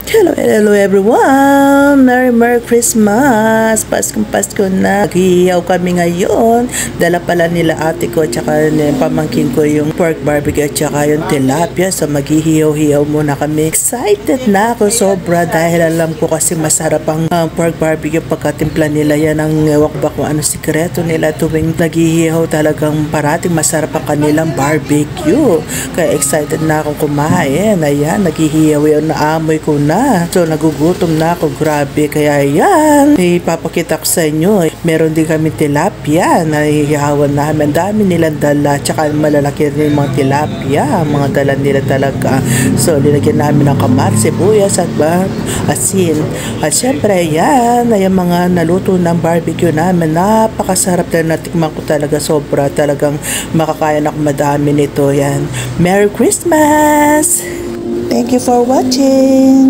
Hello everyone! Merry Christmas! Pasko na. Naghihiyaw kami ngayon. Dala pala nila ate ko at saka pamangkin ko yung pork barbecue at saka yung tilapia. So maghihiyaw-hiyaw muna kami. Excited na ako sobra dahil alam ko kasi masarap ang pork barbecue pagkatimpla nila. Yan ang ewan ko ba kung ano sikreto nila tuwing naghihiyaw, talagang parating masarap ang kanilang barbecue. Kaya excited na akong kumain. Ayan, naghihiyaw yun, naamoy ko na. So nagugutom na ako, grabe. Kaya yan, ipapakita ko sa inyo. Meron din kami tilapia na hihawan namin. Dami nilang dala, tsaka malalaki rin yung mga tilapia, mga dala nila talaga. So linagyan namin ng kamatis, sibuyas at asin. At syempre yan ay mga naluto ng barbecue namin. Napakasarap na natikman ko talaga, sobra. Talagang makakain ako madami nito. Yan, Merry Christmas! Thank you for watching!